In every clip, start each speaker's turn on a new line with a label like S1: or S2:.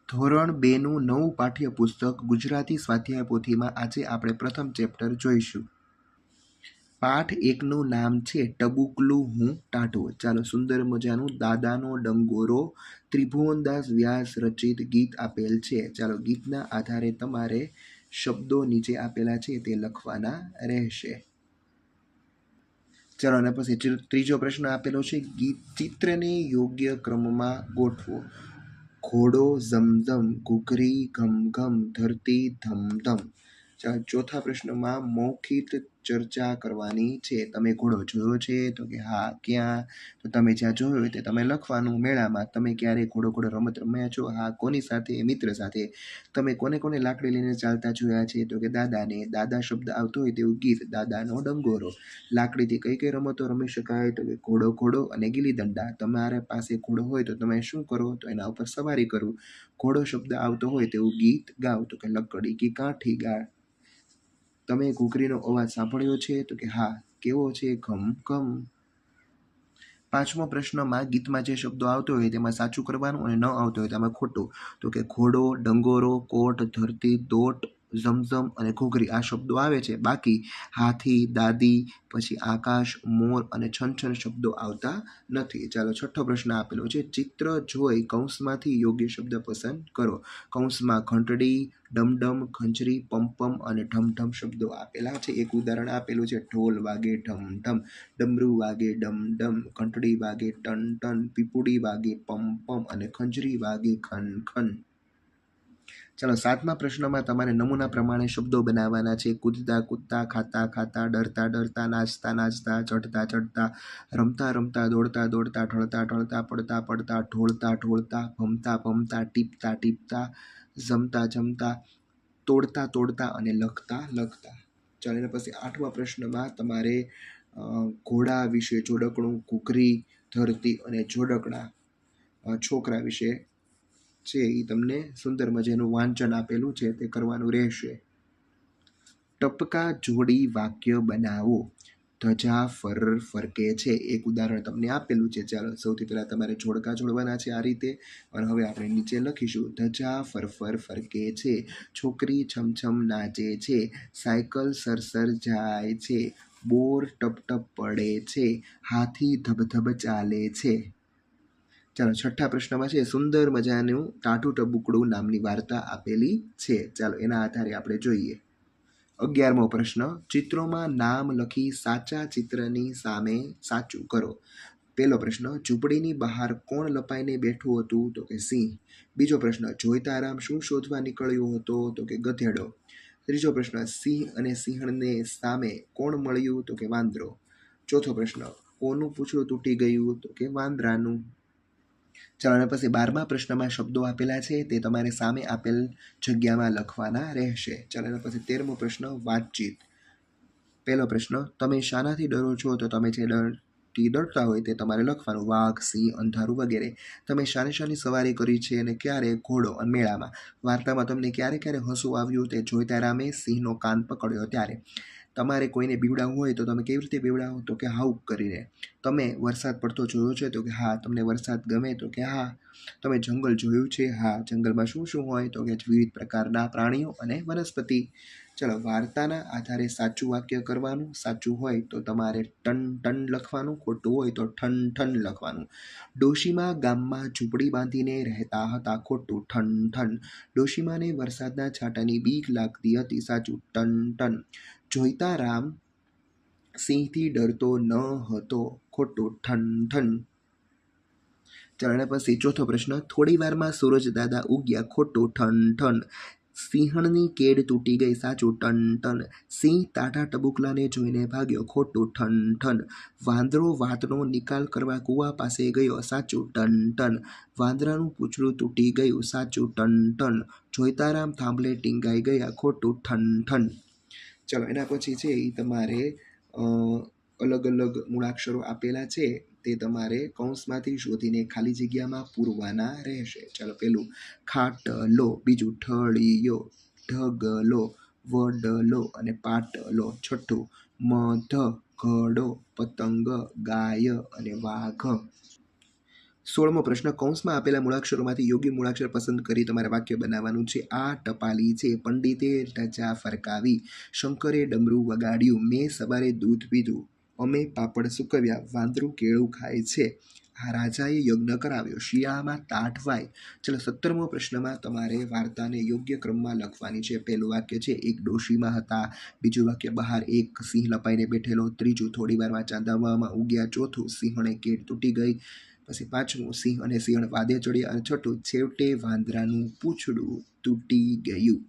S1: ધોરણ 2નું નવું પાઠ્યપુસ્તક ગુજરાતી સ્વાધ્યાય પોથીમાં આજે આપણે પ્રથમ ચેપ્ટર જોઈશું. પાઠ 1નું નામ છે ટબુકલું હું ટાઢો. ચાલો, સુંદર મજાનું દાદાનો ડંગોરો ત્રિભુવનદાસ વ્યાસ રચિત ગીત આપેલ છે. ચાલો, ગીતના આધારે તમારે શબ્દો નીચે આપેલા છે તે લખવાના રહેશે. ચાલો, અને પછી ત્રીજો પ્રશ્ન આપેલો છે, ચિત્રને યોગ્ય ક્રમમાં ગોઠવો. ઘોડો ઝમઝમ, ઘૂઘરી ઘમઘમ, ધરતી ધમધમ. ચોથા પ્રશ્નમાં મૌખિક ચર્ચા કરવાની છે. તમે ઘોડો જોયો છે? તો કે હા. ક્યાં? તો તમે જ્યાં જોયો હોય તે તમે લખવાનું. મેળામાં. તમે ક્યારે ઘોડો રમત રમ્યા છો? હા. કોની સાથે? મિત્ર સાથે. તમે કોને કોને લાકડી લઈને ચાલતા જોયા છે? તો કે દાદાને. દાદા શબ્દ આવતો હોય તેવું ગીત, દાદાનો ડંગોરો. લાકડીથી કઈ કઈ રમતો રમી શકાય? તો કે ઘોડો અને ગીલી દંડા. તમારા પાસે ઘોડો હોય તો તમે શું કરો? તો એના ઉપર સવારી કરવું. ઘોડો શબ્દ આવતો હોય તેવું ગીત ગાવ. તો કે લકડી કી કાઠી ગાળ. તમે ઘૂઘરીનો અવાજ સાંભળ્યો છે? તો કે હા. કેવો છે? ઘમ ઘમ. પાંચમો પ્રશ્નમાં ગીતમાં જે શબ્દો આવતો હોય તેમાં સાચું કરવાનું અને ન આવતો હોય તેમાં ખોટું. તો કે ઘોડો, ડંગોરો, કોટ, ધરતી, દોટ, ઝમઝમ અને ઘૂઘરી આ શબ્દો આવે છે. બાકી હાથી, દાદી, પછી આકાશ, મોર અને છનછન શબ્દો આવતા નથી. ચાલો, છઠ્ઠો પ્રશ્ન આપેલો છે, ચિત્ર જોઈ કૌંસમાંથી યોગ્ય શબ્દ પસંદ કરો. કૌંસમાં ઘંટડી, ડમડમ, ખંજરી, પમપમ અને ઢમઢમ શબ્દો આપેલા છે. એક ઉદાહરણ આપેલું છે, ઢોલ વાગે ઢમઢમ, ડમરું વાગે ડમડમ, ઘંટડી વાગે ટન ટન, પીપુડી વાગે પમ પમ અને ખંજરી વાગે ખન ખન. ચાલો, સાતમા પ્રશ્નમાં તમારે નમૂના પ્રમાણે શબ્દો બનાવવાના છે. કૂદતા કૂદતા, ખાતા ખાતા, ડરતા ડરતા, નાચતા નાચતા, ચડતા ચડતા, રમતા રમતા, દોડતા દોડતા, ઢળતા ઢળતા, પડતા પડતા, ઢોળતા ઢોળતા, ભમતા ભમતા, ટીપતા ટીપતા, જમતા જમતા, તોડતા તોડતા અને લખતા લખતા. ચાલો, એના પછી આઠમા પ્રશ્નમાં તમારે ઘોડા વિશે જોડકણું, ઘૂઘરી, ધરતી અને જોડકણા છોકરા વિશે છે એ તમને સુંદર મજાનું વાંચન આપેલું છે તે કરવાનું રહેશે. ટપકા જોડી વાક્ય બનાવો. ધજા ફરકે છે. એક ઉદાહરણ તમને આપેલું છે. ચાલો, સૌથી પહેલા તમારે જોડકા જોડવાના છે આ રીતે. અને હવે આપણે નીચે લખીશું, ધજા ફરકે છે, છોકરી છમછમ નાચે છે, સાયકલ સરસર જાય છે, બોર ટપ ટપ પડે છે, હાથી ધબધબ ચાલે છે. ચાલો, છઠ્ઠા પ્રશ્નમાં છે, સુંદર મજાનું ટાઢું ટબુકડું નામની વાર્તા આપેલી છે. ચાલો, એના આધારે આપણે જોઈએ. 11મો પ્રશ્ન, ચિત્રોમાં નામ લખી સાચા ચિત્રની સામે સાચું કરો. પહેલો પ્રશ્ન, ઝૂંપડીની બહાર કોણ લપાઈને બેઠું હતું? તો કે સિંહ. બીજો પ્રશ્ન, જોઈતારામ શું શોધવા નીકળ્યો હતો? તો કે ગધેડો. ત્રીજો પ્રશ્ન, સિંહ અને સિંહણને સામે કોણ મળ્યું? તો કે વાંદરો. ચોથો પ્રશ્ન, કોનું પૂંછડું તૂટી ગયું? તો કે વાંદરાનું. ચાલો, અને પછી 12મા પ્રશ્નમાં શબ્દો આપેલા છે તે તમારે સામે આપેલ જગ્યામાં લખવાના રહેશે. ચાલો, એના પછી 13મો પ્રશ્ન, વાતચીત. પહેલો પ્રશ્ન, તમે શાનાથી ડરો છો? તો તમે જે ડરતા હોય તે તમારે લખવાનું. વાઘ, સિંહ, અંધારું વગેરે. તમે શાની સવારી કરી છે અને ક્યારે? ઘોડો. અને મેળામાં. વાર્તામાં તમને ક્યારે ક્યારે હસવું આવ્યું? તે જોઈતારામે સિંહનો કાન પકડ્યો ત્યારે. તમારે કોઈને બીવડાવવું હોય તો તમે કેવી રીતે બીવડાવો? તો કે હાઉક કરીને. તમે વરસાદ પડતો જોયો છે? તો કે હા. તમને વરસાદ ગમે? તો કે હા. તમે જંગલ જોયું છે? હા. જંગલમાં શું શું હોય? તો કે વિવિધ પ્રકારના પ્રાણીઓ અને વનસ્પતિ. ચલો, વાર્તાના આધારે સાચું વાક્ય કરવાનું. સાચું હોય તો તમારે ટન ટન લખવાનું, ખોટું હોય તો ઠન ઠન લખવાનું. ડોશીમા ગામમાં ઝૂંપડી બાંધીને રહેતા હતા. ખોટું. ઠન ઠન. ડોશીમાને વરસાદના છાંટાની બીક લાગતી હતી. સાચું. Ton ton. જોઈતારામ સિંહથી ડરતો ન હતો. ખોટું. ઠન ઠન. ચાલો, પછી ચોથો પ્રશ્ન, થોડી વારમાં સૂરજ દાદા ઉગ્યા. ખોટું. ઠન ઠન. સિંહણની કેડ તૂટી ગઈ. સાચું. Ton ton. સિંહ ટાઢા ટબુકલાને જોઈને ભાગ્યો. ખોટું. ઠન ઠન. વાંદરો વાતનો નિકાલ કરવા કૂવા પાસે ગયો. સાચું. Ton ton. વાંદરાનું પૂંછડું તૂટી ગયું. સાચું. Ton ton. જોઈતારામ થાંભલે ટીંગાઈ ગયા. ખોટું. ઠન ઠન. ચલો, એના પછી છે એ તમારે અલગ અલગ મૂળાક્ષરો આપેલા છે તે તમારે કૌંસમાંથી શોધીને ખાલી જગ્યામાં પૂરવાના રહેશે. ચાલો, પેલું ખાટલો, બીજું ઠળિયો, ઢગલો, વડલો અને પાટલો. છઠ્ઠું મધ, ઘડો, પતંગ, ગાય અને વાઘ. 16મો પ્રશ્ન, કૌંસમાં આપેલા મૂળાક્ષરોમાંથી યોગ્ય મૂળાક્ષર પસંદ કરી તમારે વાક્ય બનાવવાનું છે. આ ટપાલી છે, પંડિતે ધજા ફરકાવી, શંકરે ડમરું વગાડ્યું, મેં સવારે દૂધ પીધું, અમે પાપડ સૂકવ્યા, વાંદરું કેળું ખાય છે, આ રાજાએ યજ્ઞ કરાવ્યો, શિયાળામાં તાટ વાય. ચલો 17મો પ્રશ્નમાં તમારે વાર્તાને યોગ્ય ક્રમમાં લખવાની છે. પહેલું વાક્ય છે, એક ડોશીમાં હતા. બીજું વાક્ય, બહાર એક સિંહ લપાઈને બેઠેલો. ત્રીજું, થોડી વારમાં ચાંદાવામાં ઉગ્યા. ચોથું, સિંહણે કેળ તૂટી ગઈ. પછી પાંચમું, સિંહ અને સિંહણ વાદે ચડ્યા. અને છઠ્ઠું, છેવટે વાંદરાનું પૂંછડું તૂટી ગયું.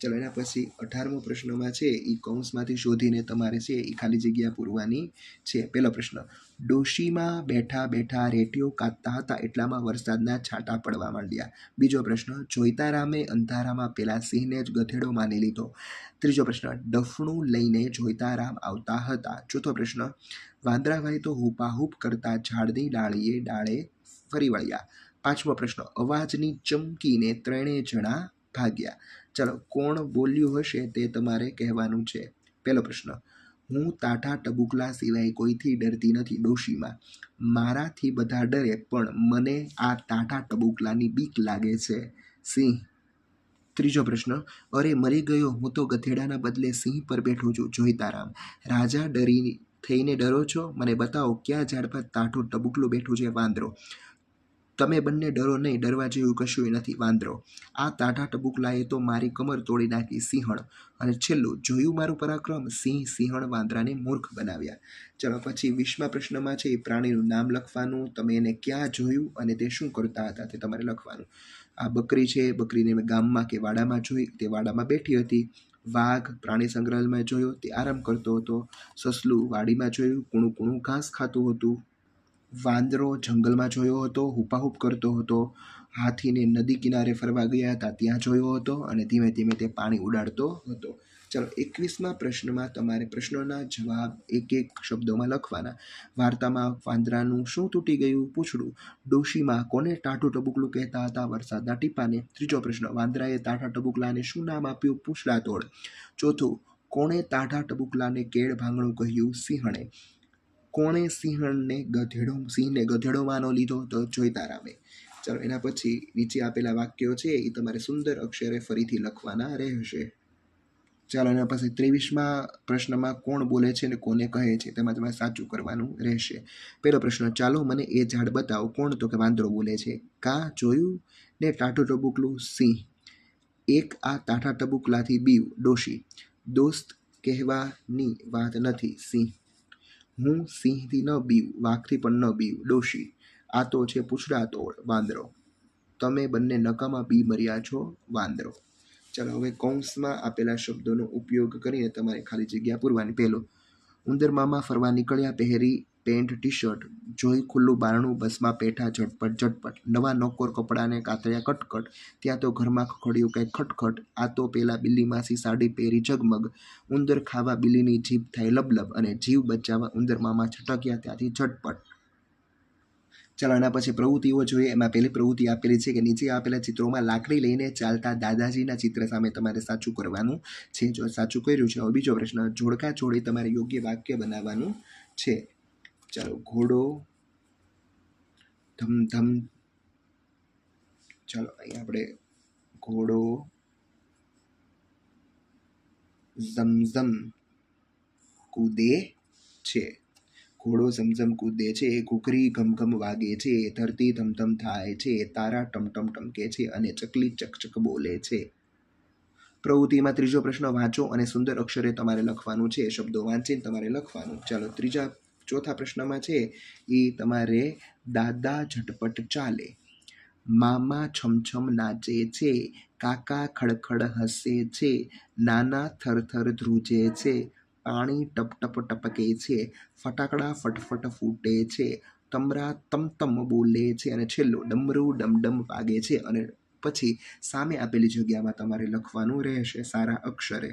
S1: ચલો એના પછી 18મો પ્રશ્નમાં છે એ કૌંસમાંથી શોધીને તમારે છે એ ખાલી જગ્યા પૂરવાની છે. પહેલો પ્રશ્ન, ડોશીમાં બેઠા બેઠા રેટીઓ કાઢતા હતા એટલામાં વરસાદના છાંટા પડવા માંડ્યા. બીજો પ્રશ્ન, જોઈતા રામે અંધારામાં પેલા સિંહને જ ગધેડો માની લીધો. ત્રીજો પ્રશ્ન, ડફણું લઈને જોઈતા રામ આવતા હતા. ચોથો પ્રશ્ન, વાંદરાભાઈ તો હુપાહુપ કરતા ઝાડની ડાળે ફરી વળ્યા. પાંચમો પ્રશ્ન, અવાજની ચમકીને ત્રણેય જણા ભાગ્યા. ચલો, કોણ બોલ્યું હશે તે તમારે કહેવાનું છે. પહેલો પ્રશ્ન, હું તાઠા ટબુકલા સિવાય કોઈથી ડરતી નથી. ડોશીમાં, મારાથી બધા ડરે પણ મને આ તાઠા ટબુકલાની બીક લાગે છે. સિંહ. ત્રીજો પ્રશ્ન, અરે મરી ગયો, હું તો ગધેડાના બદલે સિંહ પર બેઠો છું. જોઈતારામ, રાજા થઈને ડરો છો? મને બતાવો ક્યાં ઝાડ પર તાઠું ટબુકલું બેઠું છે. વાંદરો, તમે બંને ડરો નહીં, ડરવા જેવું કશું નથી. વાંદરો, આ તાઠા ટબુકલાએ તો મારી કમર તોડી નાખી. સિંહણ, અને છેલ્લું, જોયું મારું પરાક્રમ? સિંહ સિંહણ વાંદરાને મૂર્ખ બનાવ્યા. ચલો પછી 20મા પ્રશ્નમાં છે એ પ્રાણીનું નામ લખવાનું. તમે એને ક્યાં જોયું અને તે શું કરતા હતા તે તમારે લખવાનું. આ બકરી છે, બકરીને મેં ગામમાં કે વાડામાં જોઈ, તે વાડામાં બેઠી હતી. વાઘ પ્રાણી સંગ્રહાલયમાં જોયો, તે આરામ કરતો હતો. સસલું વાડીમાં જોયું, કૂણું કૂણું ઘાસ ખાતું હતું. વાંદરો જંગલમાં જોયો હતો, હુપાહુપ કરતો હતો. હાથીને નદી કિનારે ફરવા ગયા હતા, ત્યાં જોયો હતો અને ધીમે ધીમે તે પાણી ઉડાડતો હતો. ચલો 21મા પ્રશ્નમાં તમારે પ્રશ્નોના જવાબ એક એક શબ્દોમાં લખવાના. વાર્તામાં વાંદરાનું શું તૂટી ગયું? પૂંછડું. ડોશીમાં કોને ટાઢું ટબુકલું કહેતા હતા? વરસાદના ટીપાને. ત્રીજો પ્રશ્ન, વાંદરાએ તાઠા ટબુકલાને શું નામ આપ્યું? પૂંછડા તોડ. ચોથું, કોણે તાઠા ટબુકલાને કેળ ભાંગણું કહ્યું? સિંહણે. કોણે સિંહને ગધેડો માનો લીધો? તો જોઈતારામે. ચાલો એના પછી નીચે આપેલા વાક્યો છે એ તમારે સુંદર અક્ષરે ફરીથી લખવાના રહેશે. ચાલો એના પછી 23મા પ્રશ્નમાં કોણ બોલે છે અને કોને કહે છે તેમાં તમારે સાચું કરવાનું રહેશે. પહેલો પ્રશ્ન, ચાલો મને એ ઝાડ બતાવો. કોણ? તો કે વાંદરો બોલે છે. કા જોયું ને ટાઢું ટબુકલું? સિંહ. એક આ તાઠા ટબુકલાથી બીવ. ડોશી. દોસ્ત કહેવાની વાત નથી. સિંહ. હું સિંહથી ન બીવ, વાઘથી પણ ન બીવ. ડોશી. આ તો છે પૂંછડા તોડ. વાંદરો. તમે બંને નકામા બી મર્યા છો. વાંદરો. ચાલો હવે કૌંસમાં આપેલા શબ્દોનો ઉપયોગ કરીને તમારે ખાલી જગ્યા પૂરવાની. પહેલું, ઉંદર મામા ફરવા નીકળ્યા, પહેરી પેન્ટ ટી શર્ટ, જોઈ ખુલ્લું બારણું, બસમાં પેઠા ઝટપટ ઝટપટ, નવા નોકોર કપડાને કાતર્યા કટકટ, ત્યાં તો ઘરમાં ખખડ્યું કંઈક ખટખટ, આ તો પેલા બિલ્લી માસી સાડી પહેરી ઝગમગ, ઉંદર ખાવા બિલ્લીની જીભ થાય લબલબ, અને જીવ બચાવવા ઉંદર મામા છટક્યા ત્યાંથી ઝટપટ. ચાલો એના પછી પ્રવૃત્તિઓ જોઈએ. એમાં પહેલી પ્રવૃત્તિ આપેલી છે કે નીચે આપેલા ચિત્રોમાં લાકડી લઈને ચાલતા દાદાજીના ચિત્ર સામે તમારે સાચું કરવાનું છે. જો સાચું કર્યું છે, હવે બીજો પ્રશ્ન, જોડકા જોડી તમારે યોગ્ય વાક્ય બનાવવાનું છે. ચાલો, ઘોડો ધમધમ. ચાલો અહીં આપણે ઘોડો ઝમઝમ કૂદે છે. ઘોડો ઝમઝમ કૂદે છે. ઘૂઘરી ઘમઘમ વાગે છે. ધરતી ધમધમ થાય છે. તારા ટમટમ ટમકે છે અને ચકલી ચકચક બોલે છે. પ્રવૃત્તિમાં ત્રીજો પ્રશ્ન, વાંચો અને સુંદર અક્ષરે તમારે લખવાનું છે. શબ્દો વાંચીને તમારે લખવાનું. ચાલો ચોથા પ્રશ્નમાં છે એ તમારે દાદા ઝટપટ ચાલે, મામા છમછમ નાચે છે, કાકા ખડખડ હસે છે, નાના થરથર ધ્રુજે છે, પાણી ટપટપ ટપકે છે, ફટાકડા ફટફટ ફૂટે છે, તમરા તમતમ બોલે છે, અને છેલ્લું ડમરું ડમડમ વાગે છે. અને પછી સામે આપેલી જગ્યામાં તમારે લખવાનું રહેશે સારા અક્ષરે.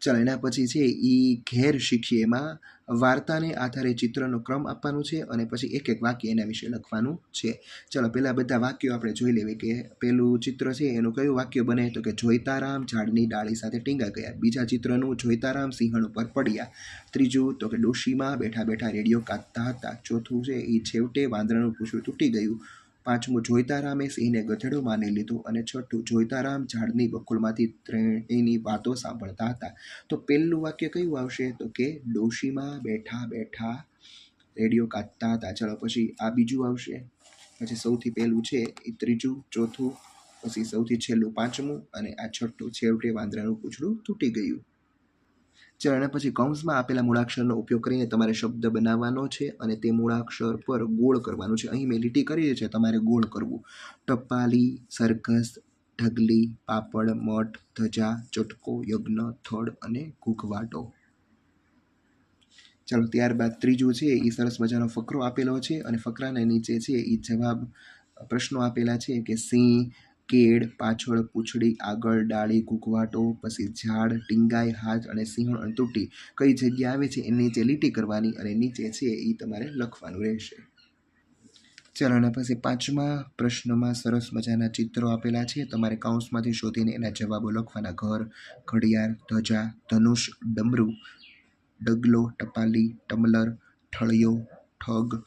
S1: ચાલો એના પછી છે એ ઘેર શીખીએ એમાં વાર્તાને આધારે ચિત્રનો ક્રમ આપવાનો છે અને પછી એક એક વાક્ય એના વિશે લખવાનું છે. ચાલો પહેલાં બધા વાક્યો આપણે જોઈ લેવી કે પેલું ચિત્ર છે એનું કયું વાક્ય બને તો કે જોઈતારામ ઝાડની ડાળી સાથે ટીંગા ગયા. બીજા ચિત્રનું જોઈતારામ સિંહણ ઉપર પડ્યા. ત્રીજું તો કે ડોશીમાં બેઠા બેઠા રેડિયો કાઢતા હતા. ચોથું છે એ છેવટે વાંદરાનું પૂંછડું તૂટી ગયું. પાંચમું જોઈતારામે સિંહને ગધેડો માની લીધું અને છઠ્ઠું જોઈતારામ ઝાડની બખોલમાંથી ત્રણેયની વાતો સાંભળતા હતા. તો પહેલું વાક્ય કયું આવશે તો કે ડોશીમાં બેઠા બેઠા રેડિયો કાઢતા હતા. ચાલો પછી આ બીજું આવશે. પછી સૌથી પહેલું છે એ ત્રીજું, ચોથું, પછી સૌથી છેલ્લું પાંચમું અને આ છઠ્ઠું છેવટે વાંદરાનું પૂંછડું તૂટી ગયું. ચાલો એના પછી કૌંસમાં આપેલા મૂળાક્ષરનો ઉપયોગ કરીને તમારે શબ્દ બનાવવાનો છે અને તે મૂળાક્ષર પર ગોળ કરવાનું છે. અહીં મેં લીટી કરી છે, તમારે ગોળ કરવું. ટપાલી, સરઘસ, ઢગલી, પાપડ, મઠ, ધજા, ચટકો, યજ્ઞ, થડ અને ઘૂઘવાટો. ચાલો ત્યારબાદ ત્રીજું છે એ સરસ મજાનો ફકરો આપેલો છે અને ફકરાના નીચે છે એ જવાબ પ્રશ્નો આપેલા છે કે સિંહ, કેળ, પાછળ, પૂંછડી, આગળ, ડાળી, ઘૂઘવાટો, પછી ઝાડ, ટીંગાઈ, હાથ અને સિંહણ અને તૂટી કઈ જગ્યા આવે છે એની નીચે લીટી કરવાની અને નીચે છે એ તમારે લખવાનું રહેશે. ચાલો એના પછી પાંચમા પ્રશ્નમાં સરસ મજાના ચિત્રો આપેલા છે. તમારે કૌંસમાંથી શોધીને એના જવાબો લખવાના. ઘર, ઘડિયાળ, ધજા, ધનુષ, ડમરું, ડગલો, ટપાલી, ટમલર, ઠળિયો, ઠગ,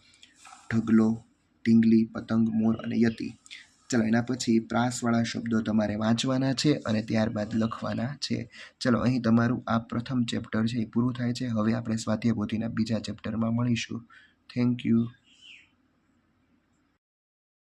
S1: ઢગલો, ઢીંગલી, પતંગ, મોર અને યતિ. ચાલો એના પછી પ્રાસવાળા શબ્દો તમારે વાંચવાના છે અને ત્યારબાદ લખવાના છે. ચાલો અહીં તમારું આ પ્રથમ ચેપ્ટર છે એ પૂરું થાય છે. હવે આપણે સ્વાધ્યાય પોથીના બીજા ચેપ્ટરમાં મળીશું. Thank you.